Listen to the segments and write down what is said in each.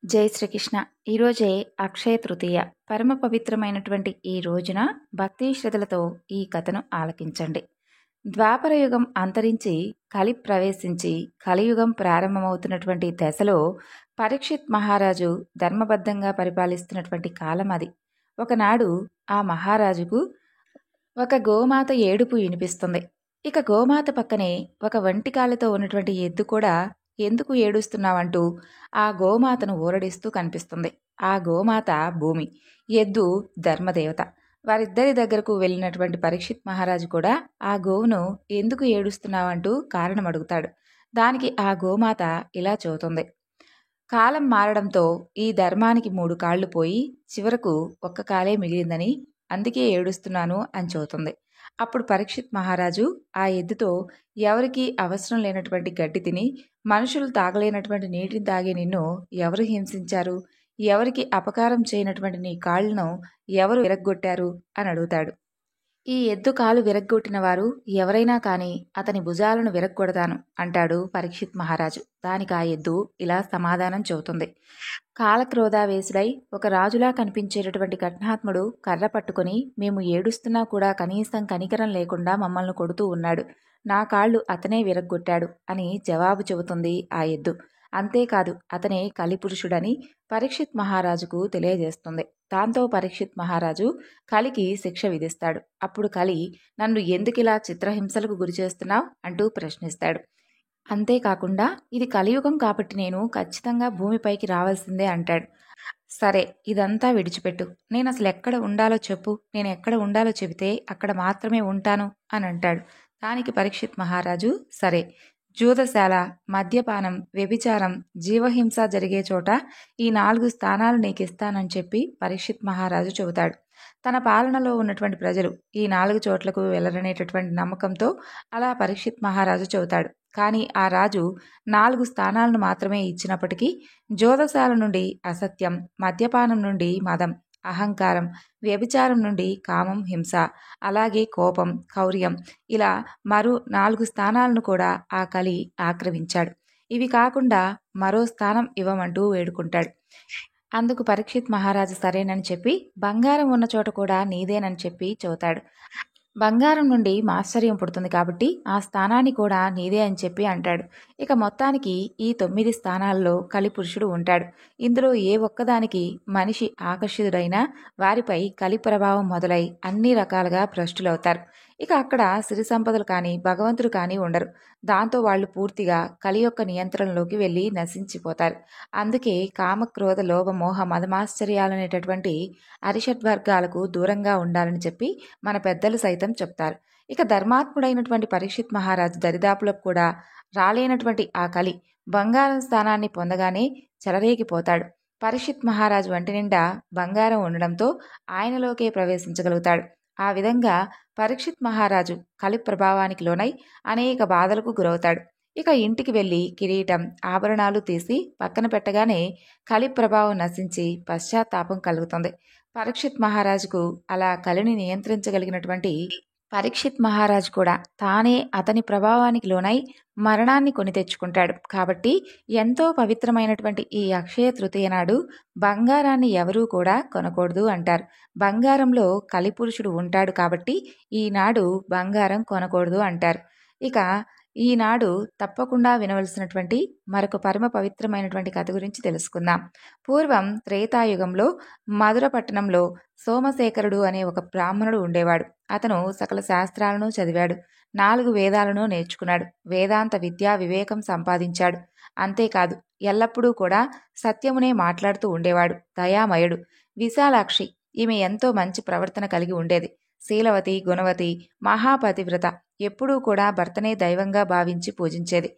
జై శ్రీకృష్ణ. ఈరోజే అక్షయ తృతీయ. పరమ పవిత్రమైనటువంటి ఈ రోజున భక్తి శ్రద్ధలతో ఈ కథను ఆలకించండి. ద్వాపరయుగం అంతరించి కలి ప్రవేశించి కలియుగం ప్రారంభమవుతున్నటువంటి దశలో పరీక్షిత్ మహారాజు ధర్మబద్ధంగా పరిపాలిస్తున్నటువంటి కాలం అది. ఒకనాడు ఆ మహారాజుకు ఒక గోమాత ఏడుపు వినిపిస్తుంది. ఇక గోమాత పక్కనే ఒక వంటికాలతో ఉన్నటువంటి ఎద్దు కూడా ఎందుకు ఏడుస్తున్నావంటూ ఆ గోమాతను ఊరడిస్తూ కనిపిస్తుంది. ఆ గోమాత భూమి, ఎద్దు ధర్మదేవత. వారిద్దరి దగ్గరకు వెళ్ళినటువంటి పరీక్షిత్ మహారాజు కూడా ఆ గోవును ఎందుకు ఏడుస్తున్నావంటూ కారణం అడుగుతాడు. దానికి ఆ గోమాత ఇలా చెబుతుంది. కాలం మారడంతో ఈ ధర్మానికి 3 కాళ్ళు పోయి చివరకు ఒక్క కాలే మిగిలిందని, అందుకే ఏడుస్తున్నాను అని చెబుతుంది. అప్పుడు పరీక్షిత్ మహారాజు ఆ ఎద్దుతో, ఎవరికీ అవసరం లేనటువంటి గడ్డి తిని మనుషులు తాగలేనటువంటి నీటిని తాగే నిన్ను ఎవరు హింసించారు? ఎవరికి అపకారం చేయనటువంటి నీ కాళ్ళను ఎవరు విరగ్గొట్టారు అని అడుగుతాడు. ఈ ఎద్దు కాలు విరగ్గొట్టిన వారు ఎవరైనా కానీ అతని భుజాలను విరగ్గొడతాను అంటాడు పరీక్షిత్ మహారాజు. దానికి ఆ ఎద్దు ఇలా సమాధానం చెబుతుంది. కాలక్రోధావేశుడై ఒక రాజులా కనిపించేటటువంటి కఠినాత్ముడు కర్ర పట్టుకొని మేము ఏడుస్తున్నా కూడా కనీసం కనికరం లేకుండా మమ్మల్ని కొడుతూ ఉన్నాడు. నా కాళ్ళు అతనే విరగ్గొట్టాడు అని జవాబు చెబుతుంది ఆ ఎద్దు. అంతేకాదు, అతనే కలిపురుషుడని పరీక్షిత్ మహారాజుకు తెలియజేస్తుంది. దాంతో పరీక్షిత్ మహారాజు కలికి శిక్ష విధిస్తాడు. అప్పుడు కలి, నన్ను ఎందుకిలా చిత్రహింసలకు గురి చేస్తున్నావు అంటూ ప్రశ్నిస్తాడు. అంతేకాకుండా ఇది కలియుగం కాబట్టి నేను ఖచ్చితంగా భూమిపైకి రావాల్సిందే అంటాడు. సరే, ఇదంతా విడిచిపెట్టు, నేను అసలు ఎక్కడ ఉండాలో చెప్పు, నేను ఎక్కడ ఉండాలో చెబితే అక్కడ మాత్రమే ఉంటాను అని అంటాడు. దానికి పరీక్షిత్ మహారాజు, సరే, జూదశాల, మద్యపానం, వ్యభిచారం, జీవహింస జరిగే చోట ఈ 4 స్థానాలు నీకిస్తానని చెప్పి పరీక్షిత్ మహారాజు చెబుతాడు. తన పాలనలో ఉన్నటువంటి ప్రజలు ఈ 4 చోట్లకు వెళ్ళరనేటటువంటి నమ్మకంతో అలా పరీక్షిత్ మహారాజు చెబుతాడు. కానీ ఆ రాజు 4 స్థానాలను మాత్రమే ఇచ్చినప్పటికీ జోదశాల నుండి అసత్యం, మద్యపానం నుండి మదం, అహంకారం, వ్యభిచారం నుండి కామం, హింస, అలాగే కోపం, కౌర్యం, ఇలా మరో 4 స్థానాలను కూడా ఆ కలి ఆక్రమించాడు. ఇవి కాకుండా మరో స్థానం ఇవ్వమంటూ వేడుకుంటాడు. అందుకు పరీక్షిత్ మహారాజు సరేనని చెప్పి బంగారం ఉన్న చోట కూడా నీదేనని చెప్పి చెబుతాడు. బంగారం నుండి మాశ్చర్యం పుడుతుంది కాబట్టి ఆ స్థానాన్ని కూడా నీదే అని చెప్పి అంటాడు. ఇక మొత్తానికి ఈ 9 స్థానాల్లో కలిపురుషుడు ఉంటాడు. ఇందులో ఏ ఒక్కదానికి మనిషి ఆకర్షితుడైనా వారిపై కలి ప్రభావం మొదలై అన్ని రకాలుగా భ్రష్టులవుతారు. ఇక అక్కడ సిరి సంపదలు కానీ భగవంతుడు కానీ ఉండరు. దాంతో వాళ్ళు పూర్తిగా కలి యొక్క నియంత్రణలోకి వెళ్ళి నశించిపోతారు. అందుకే కామక్రోధ లోభ మోహ మదమాశ్చర్యాలనేటటువంటి అరిషడ్వర్గాలకు దూరంగా ఉండాలని చెప్పి మన పెద్దలు సైతం చెప్తారు. ఇక ధర్మాత్ముడైనటువంటి పరీక్షిత్ మహారాజు దరిదాపులకు కూడా రాలేనటువంటి ఆ కలి బంగారం స్థానాన్ని పొందగానే చెలరేగిపోతాడు. పరీక్షిత్ మహారాజు వంటి నిండా బంగారం ఉండడంతో ఆయనలోకే ప్రవేశించగలుగుతాడు. ఆ విధంగా పరీక్షిత్ మహారాజు కలి ప్రభావానికి లోనై అనేక బాధలకు గురవుతాడు. ఇక ఇంటికి వెళ్ళి కిరీటం, ఆభరణాలు తీసి పక్కన పెట్టగానే కలి ప్రభావం నశించి పశ్చాత్తాపం కలుగుతుంది. పరీక్షిత్ మహారాజుకు అలా కలిని నియంత్రించగలిగినటువంటి పరీక్షిత్ మహారాజు కూడా తానే అతని ప్రభావానికి లోనై మరణాన్ని కొని తెచ్చుకుంటాడు. కాబట్టి ఎంతో పవిత్రమైనటువంటి ఈ అక్షయ తృతీయ నాడు బంగారాన్ని ఎవరూ కూడా కొనకూడదు అంటారు. బంగారంలో కలిపురుషుడు ఉంటాడు కాబట్టి ఈనాడు బంగారం కొనకూడదు అంటారు. ఇక ఈనాడు తప్పకుండా వినవలసినటువంటి మరొక పరమ పవిత్రమైనటువంటి కథ గురించి తెలుసుకుందాం. పూర్వం త్రేతాయుగంలో మధుర పట్టణంలో సోమశేఖరుడు అనే ఒక బ్రాహ్మణుడు ఉండేవాడు. అతను సకల శాస్త్రాలను చదివాడు, 4 వేదాలను నేర్చుకున్నాడు, వేదాంత విద్యా వివేకం సంపాదించాడు. అంతేకాదు, ఎల్లప్పుడూ కూడా సత్యమునే మాట్లాడుతూ ఉండేవాడు. దయామయుడు. విశాలాక్షి, ఈమె ఎంతో మంచి ప్రవర్తన కలిగి ఉండేది. శీలవతి, గుణవతి, మహాపతివ్రత. ఎప్పుడూ కూడా భర్తనే దైవంగా భావించి పూజించేది.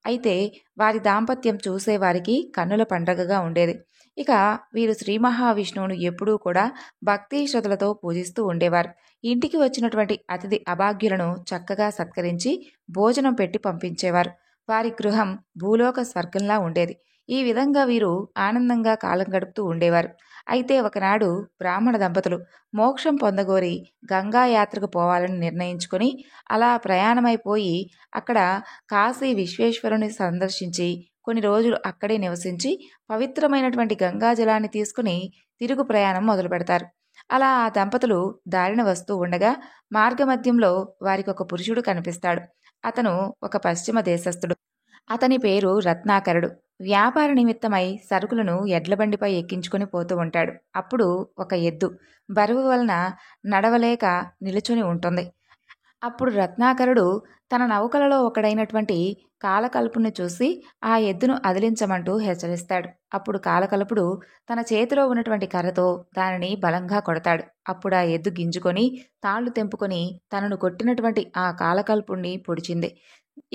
అయితే వారి దాంపత్యం చూసేవారికి కన్నుల పండగగా ఉండేది. ఇక వీరు శ్రీ మహావిష్ణువును ఎప్పుడూ కూడా భక్తి శ్రద్ధలతో పూజిస్తూ ఉండేవారు. ఇంటికి వచ్చినటువంటి అతిథి అభాగ్యులను చక్కగా సత్కరించి భోజనం పెట్టి పంపించేవారు. వారి గృహం భూలోక స్వర్గంలా ఉండేది. ఈ విధంగా వీరు ఆనందంగా కాలం గడుపుతూ ఉండేవారు. అయితే ఒకనాడు బ్రాహ్మణ దంపతులు మోక్షం పొందగోరి గంగా యాత్రకు పోవాలని నిర్ణయించుకొని అలా ప్రయాణమైపోయి అక్కడ కాశీ విశ్వేశ్వరుని సందర్శించి కొన్ని రోజులు అక్కడే నివసించి పవిత్రమైనటువంటి గంగాజలాన్ని తీసుకుని తిరుగు ప్రయాణం మొదలు పెడతారు. అలా ఆ దంపతులు దారిన వస్తూ ఉండగా మార్గమధ్యంలో వారికి ఒక పురుషుడు కనిపిస్తాడు. అతను ఒక పశ్చిమ దేశస్థుడు. అతని పేరు రత్నాకరుడు. వ్యాపార నిమిత్తమై సరుకులను ఎడ్లబండిపై ఎక్కించుకుని పోతూ ఉంటాడు. అప్పుడు ఒక ఎద్దు బరువు వలన నడవలేక నిలుచుని ఉంటుంది. అప్పుడు రత్నాకరుడు తన నౌకలలో ఒకడైనటువంటి కాలకల్పుని చూసి ఆ ఎద్దును అదిలించమంటూ హెచ్చరిస్తాడు. అప్పుడు కాలకల్పుడు తన చేతిలో ఉన్నటువంటి కర్రతో దానిని బలంగా కొడతాడు. అప్పుడు ఆ ఎద్దు గింజుకొని తాళ్లు తెంపుకొని తనను కొట్టినటువంటి ఆ కాలకల్పుణ్ణి పొడిచింది.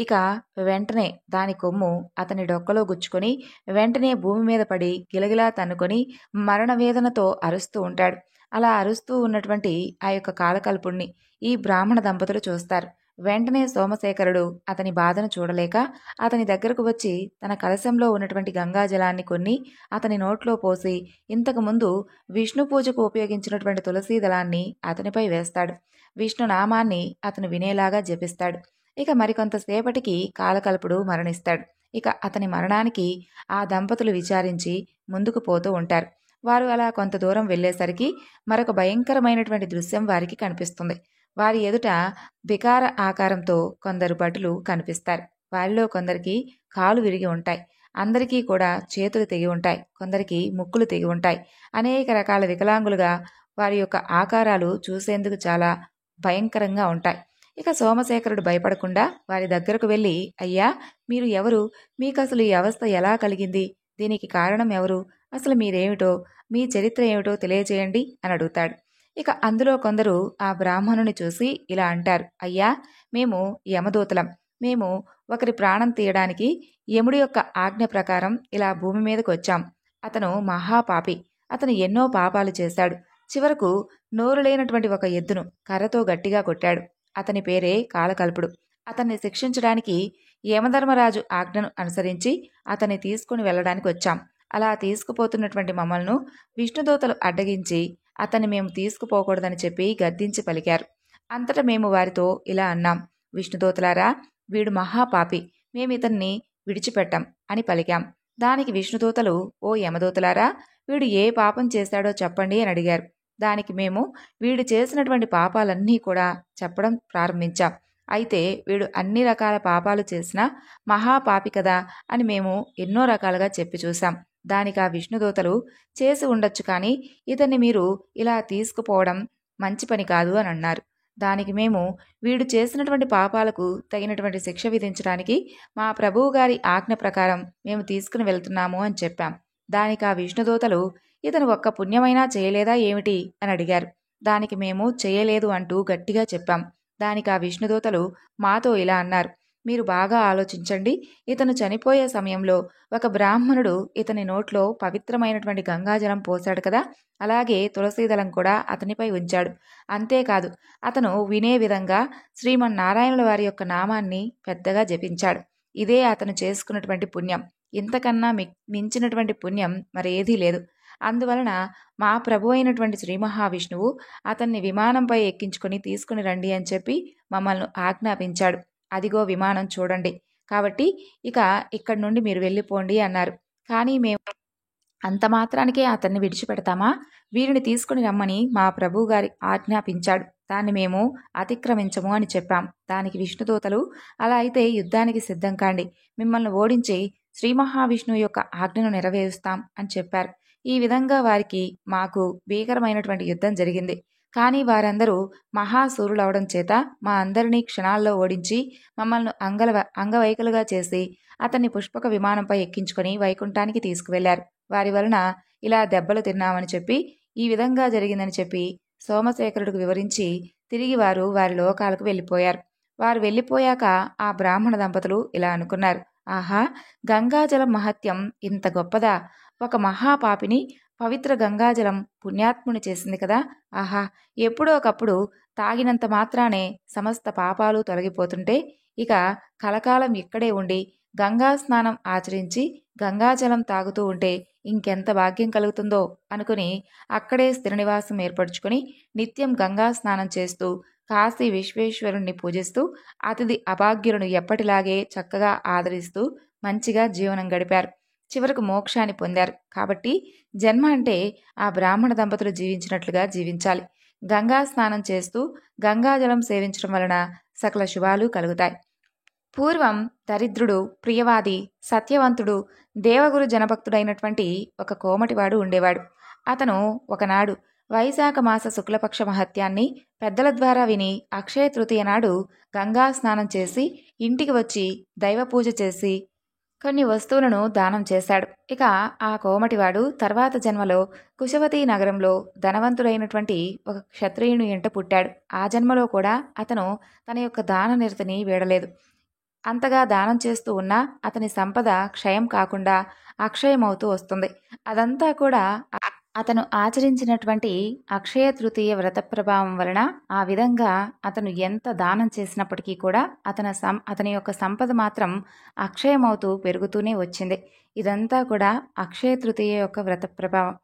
ఇక వెంటనే దాని కొమ్ము అతని డొక్కలో గుచ్చుకొని వెంటనే భూమి మీద పడి గిలగిలా తన్నుకొని మరణవేదనతో అరుస్తూ ఉంటాడు. అలా అరుస్తూ ఉన్నటువంటి ఆ యొక్క కాలకల్పుణ్ణి ఈ బ్రాహ్మణ దంపతులు చూస్తారు. వెంటనే సోమశేఖరుడు అతని బాధను చూడలేక అతని దగ్గరకు వచ్చి తన కలశంలో ఉన్నటువంటి గంగాజలాన్ని కొన్ని అతని నోట్లో పోసి ఇంతకుముందు విష్ణు పూజకు ఉపయోగించినటువంటి తులసీ దళాన్ని అతనిపై వేస్తాడు. విష్ణు నామాన్ని అతను వినేలాగా జపిస్తాడు. ఇక మరికొంతసేపటికి కాలకల్పుడు మరణిస్తాడు. ఇక అతని మరణానికి ఆ దంపతులు విచారించి ముందుకు పోతూ ఉంటారు. వారు అలా కొంత దూరం వెళ్ళేసరికి మరొక భయంకరమైనటువంటి దృశ్యం వారికి కనిపిస్తుంది. వారి ఎదుట వికార ఆకారంతో కొందరు భటులు కనిపిస్తారు. వారిలో కొందరికి కాలు విరిగి ఉంటాయి. అందరికీ కూడా చేతులు తెగి ఉంటాయి. కొందరికి ముక్కులు తెగి ఉంటాయి. అనేక రకాల వికలాంగులుగా వారి యొక్క ఆకారాలు చూసేందుకు చాలా భయంకరంగా ఉంటాయి. ఇక సోమశేఖరుడు భయపడకుండా వారి దగ్గరకు వెళ్ళి, అయ్యా, మీరు ఎవరు? మీకు అసలు ఈ అవస్థ ఎలా కలిగింది? దీనికి కారణం ఎవరు? అసలు మీరేమిటో, మీ చరిత్ర ఏమిటో తెలియజేయండి అని అడుగుతాడు. ఇక అందులో కొందరు ఆ బ్రాహ్మణుని చూసి ఇలా అంటారు, అయ్యా, మేము యమదూతలం. మేము ఒకరి ప్రాణం తీయడానికి యముడి యొక్క ఆజ్ఞ ప్రకారం ఇలా భూమి మీదకు వచ్చాం. అతను మహాపాపి. అతను ఎన్నో పాపాలు చేశాడు. చివరకు నోరు లేనటువంటి ఒక ఎద్దును కర్రతో గట్టిగా కొట్టాడు. అతని పేరే కాలకల్పుడు. అతన్ని శిక్షించడానికి యమధర్మరాజు ఆజ్ఞను అనుసరించి అతన్ని తీసుకుని వెళ్ళడానికి వచ్చాం. అలా తీసుకుపోతున్నటువంటి మమ్మల్ని విష్ణుదూతలు అడ్డగించి అతన్ని మేము తీసుకుపోకూడదని చెప్పి గద్దించి పలికారు. అంతటా మేము వారితో ఇలా అన్నాం, విష్ణుదూతలారా, వీడు మహాపాపి, మేమితన్ని విడిచిపెట్టాం అని పలికాం. దానికి విష్ణుదూతలు, ఓ యమదూతలారా, వీడు ఏ పాపం చేశాడో చెప్పండి అని అడిగారు. దానికి మేము వీడు చేసినటువంటి పాపాలన్నీ కూడా చెప్పడం ప్రారంభించాం. అయితే వీడు అన్ని రకాల పాపాలు చేసినా మహాపాపి కదా అని మేము ఎన్నో రకాలుగా చెప్పి చూశాం. దానికి ఆ విష్ణుదూతలు, చేసి ఉండొచ్చు, కానీ ఇతన్ని మీరు ఇలా తీసుకుపోవడం మంచి పని కాదు అని అన్నారు. దానికి మేము వీడు చేసినటువంటి పాపాలకు తగినటువంటి శిక్ష విధించడానికి మా ప్రభువు గారి ఆజ్ఞ ప్రకారం మేము తీసుకుని వెళ్తున్నాము అని చెప్పాం. దానికి ఆ విష్ణుదూతలు, ఇతను ఒక్క పుణ్యమైనా చేయలేదా ఏమిటి అని అడిగారు. దానికి మేము చేయలేదు అంటూ గట్టిగా చెప్పాం. దానికి ఆ విష్ణుదూతలు మాతో ఇలా అన్నారు, మీరు బాగా ఆలోచించండి. ఇతను చనిపోయే సమయంలో ఒక బ్రాహ్మణుడు ఇతని నోట్లో పవిత్రమైనటువంటి గంగాజలం పోశాడు కదా, అలాగే తులసీదళం కూడా అతనిపై ఉంచాడు. అంతేకాదు, అతను వినే విధంగా శ్రీమన్నారాయణుల వారి యొక్క నామాన్ని పెద్దగా జపించాడు. ఇదే అతను చేసుకున్నటువంటి పుణ్యం. ఇంతకన్నా మించినటువంటి పుణ్యం మరేదీ లేదు. అందువలన మా ప్రభు అయినటువంటి శ్రీ మహావిష్ణువు అతన్ని విమానంపై ఎక్కించుకొని తీసుకుని రండి అని చెప్పి మమ్మల్ని ఆజ్ఞాపించాడు. అదిగో విమానం చూడండి. కాబట్టి ఇక ఇక్కడి నుండి మీరు వెళ్ళిపోండి అన్నారు. కానీ మేము అంత మాత్రానికే అతన్ని విడిచిపెడతామా? వీరిని తీసుకుని రమ్మని మా ప్రభువు గారి ఆజ్ఞాపించాడు. దాన్ని మేము అతిక్రమించము అని చెప్పాం. దానికి విష్ణుదూతలు, అలా అయితే యుద్ధానికి సిద్ధం కాండి. మిమ్మల్ని ఓడించి శ్రీ మహావిష్ణువు యొక్క ఆజ్ఞను నెరవేరుస్తాం అని చెప్పారు. ఈ విధంగా వారికి మాకు భీకరమైనటువంటి యుద్ధం జరిగింది. కానీ వారందరూ మహాసూరులవడం చేత మా అందరినీ క్షణాల్లో ఓడించి మమ్మల్ని అంగవైకలుగా చేసి అతన్ని పుష్పక విమానంపై ఎక్కించుకొని వైకుంఠానికి తీసుకువెళ్లారు. వారి వలన ఇలా దెబ్బలు తిన్నామని చెప్పి, ఈ విధంగా జరిగిందని చెప్పి సోమశేఖరుడికి వివరించి తిరిగి వారు వారి లోకాలకు వెళ్ళిపోయారు. వారు వెళ్ళిపోయాక ఆ బ్రాహ్మణ దంపతులు ఇలా అనుకున్నారు, ఆహా, గంగాజలం మహత్యం ఇంత గొప్పదా! ఒక మహాపాపిని పవిత్ర గంగాజలం పుణ్యాత్ముని చేసింది కదా. ఆహా, ఎప్పుడో ఒకప్పుడు తాగినంత మాత్రానే సమస్త పాపాలు తొలగిపోతుంటే ఇక కలకాలం ఇక్కడే ఉండి గంగా స్నానం ఆచరించి గంగాజలం తాగుతూ ఉంటే ఇంకెంత భాగ్యం కలుగుతుందో అనుకుని అక్కడే స్థిర నివాసం ఏర్పరచుకుని నిత్యం గంగా స్నానం చేస్తూ కాశీ విశ్వేశ్వరుణ్ణి పూజిస్తూ అతిథి అభాగ్యులను ఎప్పటిలాగే చక్కగా ఆదరిస్తూ మంచిగా జీవనం గడిపారు. చివరకు మోక్షాన్ని పొందారు. కాబట్టి జన్మ అంటే ఆ బ్రాహ్మణ దంపతులు జీవించినట్లుగా జీవించాలి. గంగా స్నానం చేస్తూ గంగాజలం సేవించడం వలన సకల శుభాలు కలుగుతాయి. పూర్వం దరిద్రుడు, ప్రియవాది, సత్యవంతుడు, దేవగురు జనభక్తుడైనటువంటి ఒక కోమటివాడు ఉండేవాడు. అతను ఒకనాడు వైశాఖ మాస శుక్లపక్ష మహత్యాన్ని పెద్దల ద్వారా విని అక్షయ తృతీయ నాడు గంగా స్నానం చేసి ఇంటికి వచ్చి దైవ పూజ చేసి కొన్ని వస్తువులను దానం చేశాడు. ఇక ఆ కోమటివాడు తర్వాత జన్మలో కుశవతి నగరంలో ధనవంతుడైనటువంటి ఒక క్షత్రియుని ఇంట పుట్టాడు. ఆ జన్మలో కూడా అతను తన యొక్క దాన నిరతిని వీడలేదు. అంతగా దానం చేస్తూ ఉన్నా అతని సంపద క్షయం కాకుండా అక్షయమవుతూ వస్తుంది. అదంతా కూడా అతను ఆచరించినటువంటి అక్షయ తృతీయ వ్రత ప్రభావం వలన ఆ విధంగా అతను ఎంత దానం చేసినప్పటికీ కూడా అతని యొక్క సంపద మాత్రం అక్షయమవుతూ పెరుగుతూనే వచ్చింది. ఇదంతా కూడా అక్షయ తృతీయ యొక్క వ్రత ప్రభావం.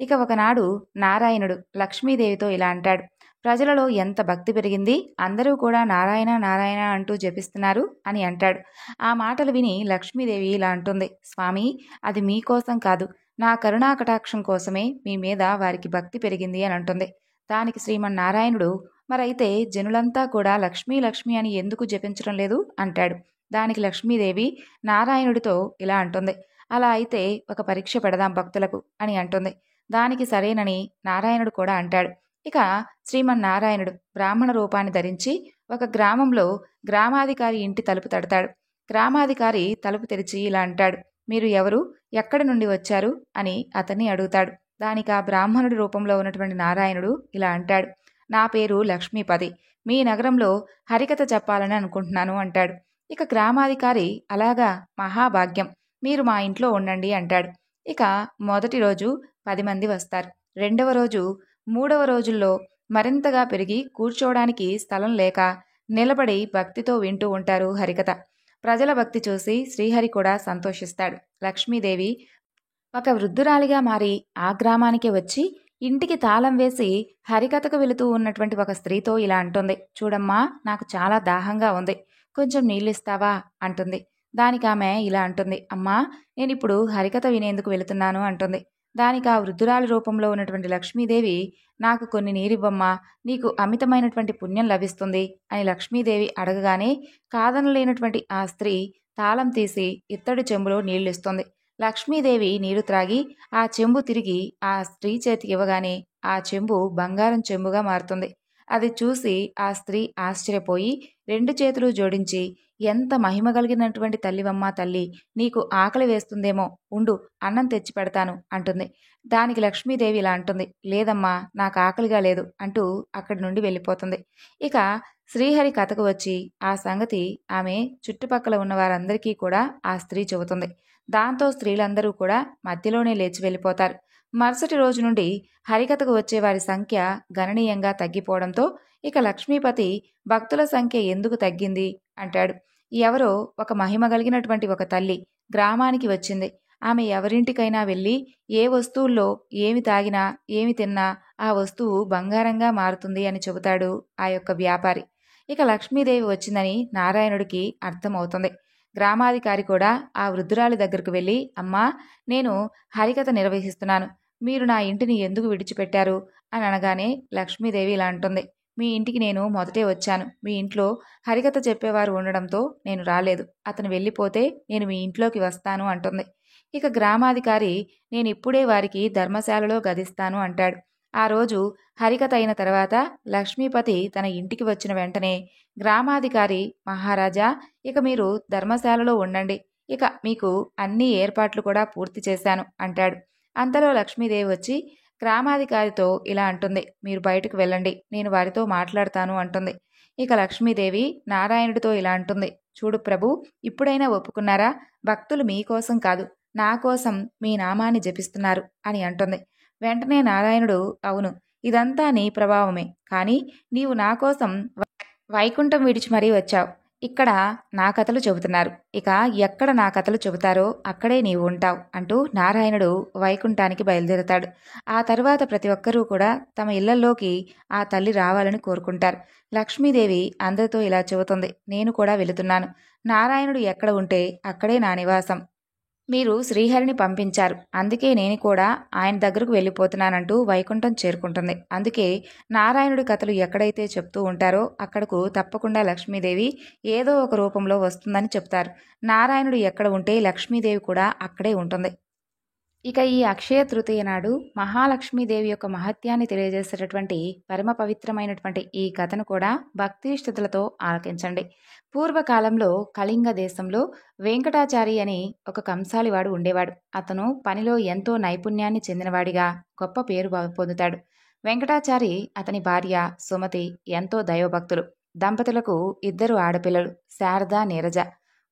ఇక ఒకనాడు నారాయణుడు లక్ష్మీదేవితో ఇలా అంటాడు, ప్రజలలో ఎంత భక్తి పెరిగింది, అందరూ కూడా నారాయణ నారాయణ అంటూ జపిస్తున్నారు అని అంటాడు. ఆ మాటలు విని లక్ష్మీదేవి ఇలా అంటుంది, స్వామి, అది మీకోసం కాదు, నా కరుణా కటాక్షం కోసమే మీ మీద వారికి భక్తి పెరిగింది అని అంటుంది. దానికి శ్రీమన్నారాయణుడు, మరైతే జనులంతా కూడా లక్ష్మీ లక్ష్మి అని ఎందుకు జపించడం లేదు అంటాడు. దానికి లక్ష్మీదేవి నారాయణుడితో ఇలా అంటుంది, అలా అయితే ఒక పరీక్ష పెడదాం భక్తులకు అని అంటుంది. దానికి సరేనని నారాయణుడు కూడా అంటాడు. ఇక శ్రీమన్నారాయణుడు బ్రాహ్మణ రూపాన్ని ధరించి ఒక గ్రామంలో గ్రామాధికారి ఇంటి తలుపు తడతాడు. గ్రామాధికారి తలుపు తెరిచి ఇలా అంటాడు, మీరు ఎవరు, ఎక్కడి నుండి వచ్చారు అని అతన్ని అడుగుతాడు. దానికి ఆ బ్రాహ్మణుడి రూపంలో ఉన్నటువంటి నారాయణుడు ఇలా అంటాడు, నా పేరు లక్ష్మీపతి, మీ నగరంలో హరికథ చెప్పాలని అనుకుంటున్నాను అంటాడు. ఇక గ్రామాధికారి, అలాగా, మహాభాగ్యం, మీరు మా ఇంట్లో ఉండండి అంటాడు. ఇక మొదటి రోజు 10 మంది వస్తారు. రెండవ రోజు, మూడవ రోజుల్లో మరింతగా పెరిగి కూర్చోవడానికి స్థలం లేక నిలబడి భక్తితో వింటూ ఉంటారు హరికథ. ప్రజల భక్తి చూసి శ్రీహరి కూడా సంతోషిస్తాడు. లక్ష్మీదేవి ఒక వృద్ధురాలిగా మారి ఆ గ్రామానికి వచ్చి ఇంటికి తాళం వేసి హరికథకు వెళుతూ ఉన్నటువంటి ఒక స్త్రీతో ఇలా అంటుంది, చూడమ్మా, నాకు చాలా దాహంగా ఉంది, కొంచెం నీళ్ళిస్తావా అంటుంది. దానికి ఆమె ఇలా అంటుంది, అమ్మా, నేనిప్పుడు హరికథ వినేందుకు వెళుతున్నాను అంటుంది. దానికి ఆ వృద్ధురాలి రూపంలో ఉన్నటువంటి లక్ష్మీదేవి, నాకు కొన్ని నీరివ్వమ్మా, నీకు అమితమైనటువంటి పుణ్యం లభిస్తుంది అని లక్ష్మీదేవి అడగగానే కాదనలేనటువంటి ఆ స్త్రీ తాళం తీసి ఇత్తడి చెంబులో నీళ్ళిస్తుంది. లక్ష్మీదేవి నీరు త్రాగి ఆ చెంబు తిరిగి ఆ స్త్రీ చేతికి ఇవ్వగానే ఆ చెంబు బంగారం చెంబుగా మారుతుంది. అది చూసి ఆ స్త్రీ ఆశ్చర్యపోయి 2 చేతులు జోడించి, ఎంత మహిమ కలిగినటువంటి తల్లివమ్మా తల్లి, నీకు ఆకలి వేస్తుందేమో, ఉండు, అన్నం తెచ్చి పెడతాను అంటుంది. దానికి లక్ష్మీదేవి ఇలా అంటుంది, లేదమ్మా, నాకు ఆకలిగా లేదు అంటూ అక్కడి నుండి వెళ్ళిపోతుంది. ఇక శ్రీహరి కథకు వచ్చి ఆ సంగతి ఆమె చుట్టుపక్కల ఉన్న వారందరికీ కూడా ఆ స్త్రీ చెబుతుంది. దాంతో స్త్రీలందరూ కూడా మధ్యలోనే లేచి వెళ్ళిపోతారు. మరుసటి రోజు నుండి హరికథకు వచ్చే వారి సంఖ్య గణనీయంగా తగ్గిపోవడంతో ఇక లక్ష్మీపతి భక్తుల సంఖ్య ఎందుకు తగ్గింది అంటాడు. ఎవరో ఒక మహిమ కలిగినటువంటి ఒక తల్లి గ్రామానికి వచ్చింది. ఆమె ఎవరింటికైనా వెళ్ళి ఏ వస్తువుల్లో ఏమి తాగినా ఏమి తిన్నా ఆ వస్తువు బంగారంగా మారుతుంది అని చెబుతాడు ఆ యొక్క వ్యాపారి. ఇక లక్ష్మీదేవి వచ్చిందని నారాయణుడికి అర్థమవుతుంది. గ్రామాధికారి కూడా ఆ వృద్ధురాలి దగ్గరకు వెళ్ళి, అమ్మా, నేను హరికథ నిర్వహిస్తున్నాను, మీరు నా ఇంటిని ఎందుకు విడిచిపెట్టారు అని అనగానే లక్ష్మీదేవి ఇలా అంటుంది, మీ ఇంటికి నేను మొదటే వచ్చాను, మీ ఇంట్లో హరికథ చెప్పేవారు ఉండడంతో నేను రాలేదు, అతను వెళ్ళిపోతే నేను మీ ఇంట్లోకి వస్తాను అంటుంది. ఇక గ్రామాధికారి, నేను ఇప్పుడే వారికి ధర్మశాలలో గదిస్తాను అంటాడు. ఆ రోజు హరికథ అయిన తర్వాత లక్ష్మీపతి తన ఇంటికి వచ్చిన వెంటనే గ్రామాధికారి, మహారాజా, ఇక మీరు ధర్మశాలలో ఉండండి, ఇక మీకు అన్ని ఏర్పాట్లు కూడా పూర్తి చేశాను అంటాడు. అంతలో లక్ష్మీదేవి వచ్చి గ్రామాధికారితో ఇలా అంటుంది, మీరు బయటకు వెళ్ళండి, నేను వారితో మాట్లాడతాను అంటుంది. ఇక లక్ష్మీదేవి నారాయణుడితో ఇలా అంటుంది, చూడు ప్రభు, ఇప్పుడైనా ఒప్పుకున్నారా, భక్తులు మీకోసం కాదు నా కోసం మీ నామాన్ని జపిస్తున్నారు అని అంటుంది. వెంటనే నారాయణుడు, అవును, ఇదంతా నీ ప్రభావమే, కానీ నీవు నా కోసం వైకుంఠం విడిచి మరీ వచ్చావు, ఇక్కడ నా కథలు చెబుతున్నారు. ఇక ఎక్కడ నా కథలు చెబుతారో అక్కడే నీవు ఉంటావు అంటూ నారాయణుడు వైకుంఠానికి బయలుదేరతాడు. ఆ తర్వాత ప్రతి ఒక్కరూ కూడా తమ ఇళ్లల్లోకి ఆ తల్లి రావాలని కోరుకుంటారు. లక్ష్మీదేవి అందరితో ఇలా చెబుతుంది, నేను కూడా వెళుతున్నాను. నారాయణుడు ఎక్కడ ఉంటే అక్కడే నా నివాసం. మీరు శ్రీహరిని పంపించారు, అందుకే నేను కూడా ఆయన దగ్గరకు వెళ్ళిపోతున్నానంటూ వైకుంఠం చేరుకుంటుంది. అందుకే నారాయణుడి కథలు ఎక్కడైతే చెప్తూ ఉంటారో అక్కడకు తప్పకుండా లక్ష్మీదేవి ఏదో ఒక రూపంలో వస్తుందని చెప్తారు. నారాయణుడు ఎక్కడ ఉంటే లక్ష్మీదేవి కూడా అక్కడే ఉంటుంది. ఇక ఈ అక్షయ తృతీయ నాడు మహాలక్ష్మీదేవి యొక్క మహత్యాన్ని తెలియజేసేటటువంటి పరమ పవిత్రమైనటువంటి ఈ కథను కూడా భక్తి శ్రద్ధలతో ఆలకించండి. పూర్వకాలంలో కళింగ దేశంలో వెంకటాచారి అని ఒక కంసాలివాడు ఉండేవాడు. అతను పనిలో ఎంతో నైపుణ్యాన్ని చెందినవాడిగా గొప్ప పేరు పొందుతాడు. వెంకటాచారి అతని భార్య సుమతి ఎంతో దైవభక్తులు. దంపతులకు 2 ఆడపిల్లలు, శారద, నీరజ.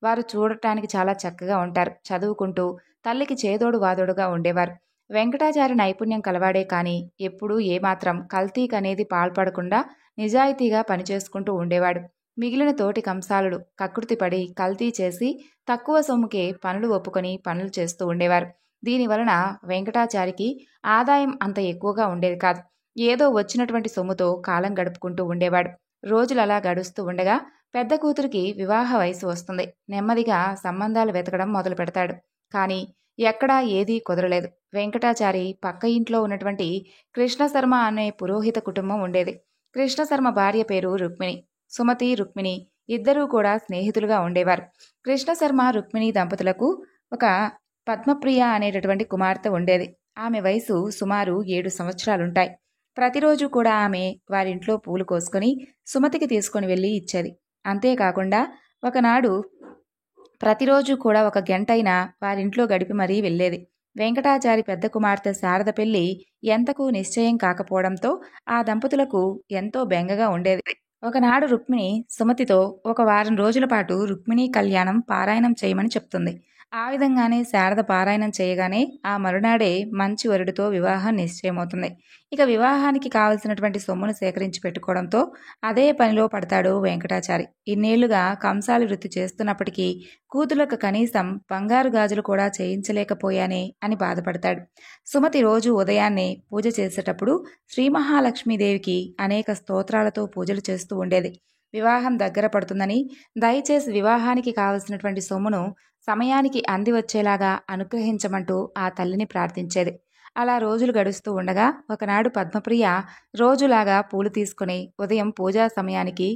వారు చూడటానికి చాలా చక్కగా ఉంటారు. చదువుకుంటూ తల్లికి చేదోడు వాదోడుగా ఉండేవారు. వెంకటాచారి నైపుణ్యం కలవాడే కానీ ఎప్పుడూ ఏమాత్రం కల్తీకనేది పాల్పడకుండా నిజాయితీగా పనిచేసుకుంటూ ఉండేవాడు. మిగిలిన తోటి కంసాలుడు కకృతిపడి కల్తీ చేసి తక్కువ సొమ్ముకే పనులు ఒప్పుకొని పనులు చేస్తూ ఉండేవారు. దీనివలన వెంకటాచారికి ఆదాయం అంత ఎక్కువగా ఉండేది కాదు. ఏదో వచ్చినటువంటి సొమ్ముతో కాలం గడుపుకుంటూ ఉండేవాడు. రోజులు అలా గడుస్తూ ఉండగా పెద్ద కూతురికి వివాహ వయసు వస్తుంది. నెమ్మదిగా సంబంధాలు వెతకడం మొదలు పెడతాడు. కానీ ఎక్కడా ఏదీ కుదరలేదు. వెంకటాచారి పక్క ఇంట్లో ఉన్నటువంటి కృష్ణశర్మ అనే పురోహిత కుటుంబం ఉండేది. కృష్ణశర్మ భార్య పేరు రుక్మిణి. సుమతి, రుక్మిణి ఇద్దరూ కూడా స్నేహితులుగా ఉండేవారు. కృష్ణశర్మ, రుక్మిణి దంపతులకు ఒక పద్మప్రియ అనేటటువంటి కుమార్తె ఉండేది. ఆమె వయసు సుమారు 7 సంవత్సరాలుంటాయి. ప్రతిరోజు కూడా ఆమె వారింట్లో పూలు కోసుకొని సుమతికి తీసుకొని వెళ్ళి ఇచ్చేది. అంతేకాకుండా ఒకనాడు ప్రతిరోజు కూడా 1 గంటైనా వారింట్లో గడిపి మరీ వెళ్ళేది. వెంకటాచారి పెద్ద కుమార్తె శారద పెళ్లి ఎంతకు నిశ్చయం కాకపోవడంతో ఆ దంపతులకు ఎంతో బెంగగా ఉండేది. ఒకనాడు రుక్మిణి సుమతితో 1 వారం రోజుల పాటు రుక్మిణీ కళ్యాణం పారాయణం చేయమని చెప్తుంది. ఆ విధంగానే శారద పారాయణం చేయగానే ఆ మరునాడే మంచి వరుడితో వివాహం నిశ్చయమవుతుంది. ఇక వివాహానికి కావలసినటువంటి సొమ్మును సేకరించి పెట్టుకోవడంతో అదే పనిలో పడతాడు వెంకటాచారి. ఇన్నేళ్లుగా కంసాలి వృత్తి చేస్తున్నప్పటికీ కూతులకు కనీసం బంగారు గాజులు కూడా చేయించలేకపోయానే అని బాధపడతాడు. సుమతి రోజు ఉదయాన్నే పూజ చేసేటప్పుడు శ్రీ మహాలక్ష్మీదేవికి అనేక స్తోత్రాలతో పూజలు చేస్తూ ఉండేది. వివాహం దగ్గర పడుతుందని దయచేసి వివాహానికి కావలసినటువంటి సొమ్మును సమయానికి అంది వచ్చేలాగా అనుగ్రహించమంటూ ఆ తల్లిని ప్రార్థించేది. అలా రోజులు గడుస్తూ ఉండగా ఒకనాడు పద్మప్రియ రోజులాగా పూలు తీసుకుని ఉదయం పూజా సమయానికి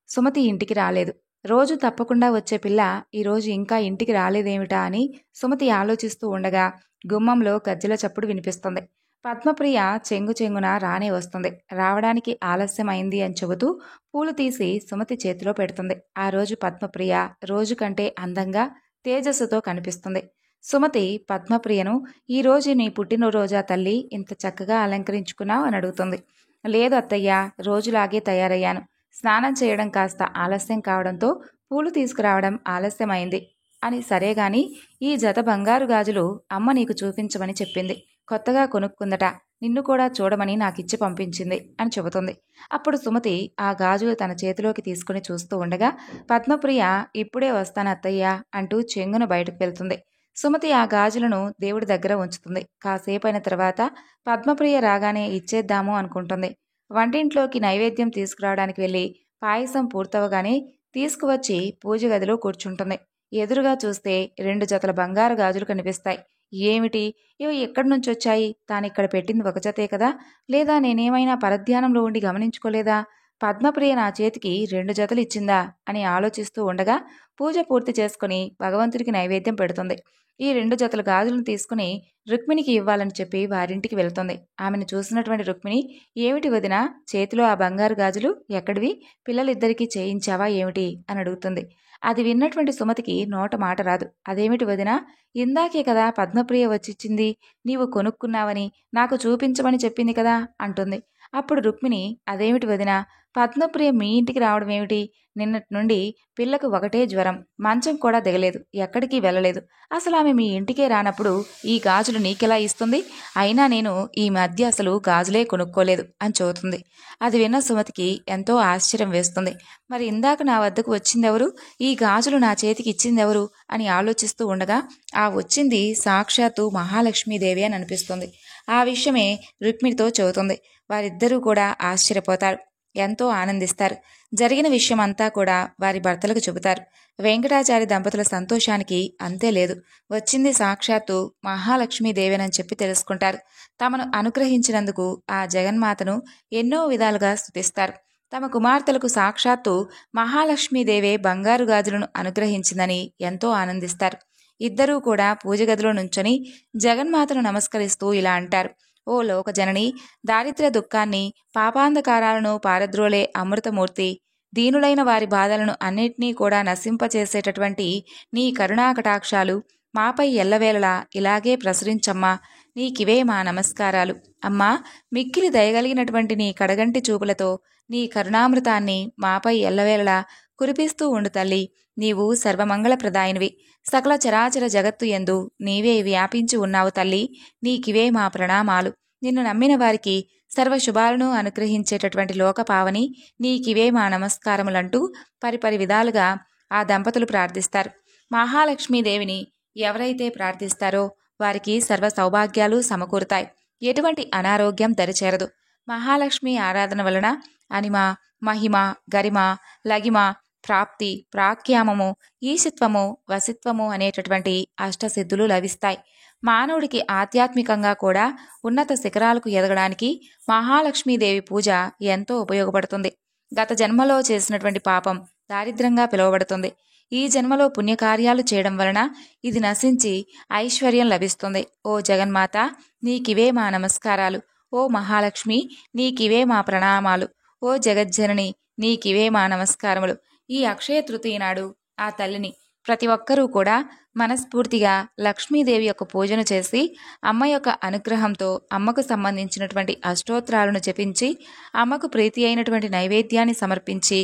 సుమతి ఇంటికి రాలేదు. రోజు తప్పకుండా వచ్చే పిల్ల ఈరోజు ఇంకా ఇంటికి రాలేదేమిటా అని సుమతి ఆలోచిస్తూ ఉండగా గుమ్మంలో గజ్జెల చప్పుడు వినిపిస్తుంది. పద్మప్రియ చెంగున రానే వస్తుంది. రావడానికి ఆలస్యమైంది అని చెబుతూ పూలు తీసి సుమతి చేతిలో పెడుతుంది. ఆ రోజు పద్మప్రియ రోజు కంటే అందంగా తేజస్సుతో కనిపిస్తుంది. సుమతి పద్మప్రియను, ఈరోజు నీ పుట్టినరోజా తల్లి, ఇంత చక్కగా అలంకరించుకున్నావు అని అడుగుతుంది. లేదు అత్తయ్య, రోజులాగే తయారయ్యాను. స్నానం చేయడం కాస్త ఆలస్యం కావడంతో పూలు తీసుకురావడం ఆలస్యమైంది అని. సరేగాని ఈ జత బంగారు గాజులు అమ్మ నీకు చూపించమని చెప్పింది. కొత్తగా కొనుక్కుందట. నిన్ను కూడా చూడమని నాకిచ్చి పంపించింది అని చెబుతుంది. అప్పుడు సుమతి ఆ గాజులు తన చేతిలోకి తీసుకుని చూస్తూ ఉండగా పద్మప్రియ ఇప్పుడే వస్తాను అత్తయ్య అంటూ చెంగున బయటకు వెళ్తుంది. సుమతి ఆ గాజులను దేవుడి దగ్గర ఉంచుతుంది. కాసేపైన తర్వాత పద్మప్రియ రాగానే ఇచ్చేద్దాము అనుకుంటుంది. వంటింట్లోకి నైవేద్యం తీసుకురావడానికి వెళ్ళి పాయసం పూర్తవగానే తీసుకువచ్చి పూజ గదిలో కూర్చుంటుంది. ఎదురుగా చూస్తే 2 జతల బంగారు గాజులు కనిపిస్తాయి. ఏమిటి ఇవి ఎక్కడి నుంచి వచ్చాయి? తానిక్కడ పెట్టింది 1 జతే కదా, లేదా నేనేమైనా పరధ్యానంలో ఉండి గమనించుకోలేదా? పద్మప్రియ నా చేతికి 2 జతలు ఇచ్చిందా అని ఆలోచిస్తూ ఉండగా పూజ పూర్తి చేసుకుని భగవంతుడికి నైవేద్యం పెడుతుంది. ఈ 2 జతల గాజులను తీసుకుని రుక్మిణికి ఇవ్వాలని చెప్పి వారింటికి వెళ్తుంది. ఆమెను చూసినటువంటి రుక్మిణి, ఏమిటి వదినా, చేతిలో ఆ బంగారు గాజులు ఎక్కడివి? పిల్లలిద్దరికీ చేయించావా ఏమిటి అని అడుగుతుంది. అది విన్నటువంటి సుమతికి నోట మాట రాదు. అదేమిటి వదినా, ఇందాకే కదా పద్మప్రియ వచ్చిచ్చింది, నీవు కొనుక్కున్నావని నాకు చూపించమని చెప్పింది కదా అంటుంది. అప్పుడు రుక్మిణి, అదేమిటి వదినా, పద్మప్రియ మీ ఇంటికి రావడం ఏమిటి? నిన్నటి నుండి పిల్లకు ఒకటే జ్వరం, మంచం కూడా దిగలేదు, ఎక్కడికి వెళ్ళలేదు. అసలు ఆమె మీ ఇంటికే రానప్పుడు ఈ గాజులు నీకెలా ఇస్తుంది? అయినా నేను ఈ మధ్య అసలు గాజులే కొనుక్కోలేదు అని చెబుతుంది. అది విన్న సుమతికి ఎంతో ఆశ్చర్యం వేస్తుంది. మరి ఇందాక నా వద్దకు వచ్చిందెవరు? ఈ గాజులు నా చేతికి ఇచ్చిందెవరు అని ఆలోచిస్తూ ఉండగా ఆ వచ్చింది సాక్షాత్తు మహాలక్ష్మీదేవి అని అనిపిస్తుంది. ఆ విషయమే రుక్మిణితో చెబుతుంది. వారిద్దరూ కూడా ఆశ్చర్యపోతారు, ఎంతో ఆనందిస్తారు. జరిగిన విషయమంతా కూడా వారి భర్తలకు చెబుతారు. వెంకటాచారి దంపతుల సంతోషానికి అంతే లేదు. వచ్చింది సాక్షాత్తు మహాలక్ష్మీదేవేనని చెప్పి తెలుసుకుంటారు. తమను అనుగ్రహించినందుకు ఆ జగన్మాతను ఎన్నో విధాలుగా స్తుతిస్తారు. తమ కుమార్తెలకు సాక్షాత్తు మహాలక్ష్మీదేవే బంగారు గాజులను అనుగ్రహించిందని ఎంతో ఆనందిస్తారు. ఇద్దరూ కూడా పూజగదిలో నుంచొని జగన్మాతను నమస్కరిస్తూ ఇలా అంటారు. ఓ లోకజనని, దారిద్ర్య దుఃఖాన్ని, పాపాంధకారాలను పారద్రోలే అమృతమూర్తి, దీనులైన వారి బాధలను అన్నిటినీ కూడా నశింపచేసేటటువంటి నీ కరుణాకటాక్షాలు మాపై ఎల్లవేళలా ఇలాగే ప్రసరించమ్మా. నీకివే మా నమస్కారాలు. అమ్మా, మిక్కిలి దయగలిగినటువంటి నీ కడగంటి చూపులతో నీ కరుణామృతాన్ని మాపై ఎల్లవేళలా కురిపిస్తూ ఉండు తల్లి. నీవు సర్వమంగళప్రదాయినివి. సకల చరాచర జగత్తు యందు నీవే వ్యాపించి ఉన్నావు తల్లి. నీకివే మా ప్రణామాలు. నిన్ను నమ్మిన వారికి సర్వశుభాలను అనుగ్రహించేటటువంటి లోకపావని, నీకివే మా నమస్కారములంటూ పరిపరి విధాలుగా ఆ దంపతులు ప్రార్థిస్తారు. మహాలక్ష్మీదేవిని ఎవరైతే ప్రార్థిస్తారో వారికి సర్వ సౌభాగ్యాలు సమకూరుతాయి. ఎటువంటి అనారోగ్యం దరిచేరదు. మహాలక్ష్మి ఆరాధన వలన అనిమ, మహిమ, గరిమ, లగిమ, ప్రాప్తి, ప్రాఖ్యామము, ఈశిత్వము, వసిత్వము అనేటటువంటి అష్టసిద్ధులు లభిస్తాయి. మానవుడికి ఆధ్యాత్మికంగా కూడా ఉన్నత శిఖరాలకు ఎదగడానికి మహాలక్ష్మీదేవి పూజ ఎంతో ఉపయోగపడుతుంది. గత జన్మలో చేసినటువంటి పాపం దారిద్ర్యంగా పిలువబడుతుంది. ఈ జన్మలో పుణ్యకార్యాలు చేయడం వలన ఇది నశించి ఐశ్వర్యం లభిస్తుంది. ఓ జగన్మాత, నీకివే మా నమస్కారాలు. ఓ మహాలక్ష్మి, నీకివే మా ప్రణామాలు. ఓ జగజ్జనని, నీకివే మా నమస్కారములు. ఈ అక్షయ తృతీయ నాడు ఆ తల్లిని ప్రతి ఒక్కరూ కూడా మనస్ఫూర్తిగా లక్ష్మీదేవి యొక్క పూజను చేసి అమ్మ యొక్క అనుగ్రహంతో అమ్మకు సంబంధించినటువంటి అష్టోత్తరాలను జపించి అమ్మకు ప్రీతి అయినటువంటి నైవేద్యాన్ని సమర్పించి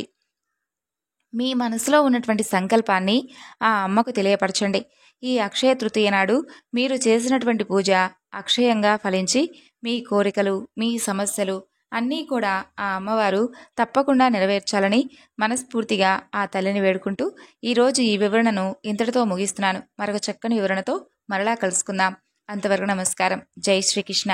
మీ మనసులో ఉన్నటువంటి సంకల్పాన్ని ఆ అమ్మకు తెలియపరచండి. ఈ అక్షయ తృతీయ నాడు మీరు చేసినటువంటి పూజ అక్షయంగా ఫలించి మీ కోరికలు, మీ సమస్యలు అన్నీ కూడా ఆ అమ్మవారు తప్పకుండా నెరవేర్చాలని మనస్ఫూర్తిగా ఆ తల్లిని వేడుకుంటూ ఈరోజు ఈ వివరణను ఇంతటితో ముగిస్తున్నాను. మరొక చక్కని వివరణతో మరలా కలుసుకుందాం. అంతవరకు నమస్కారం. జై శ్రీకృష్ణ.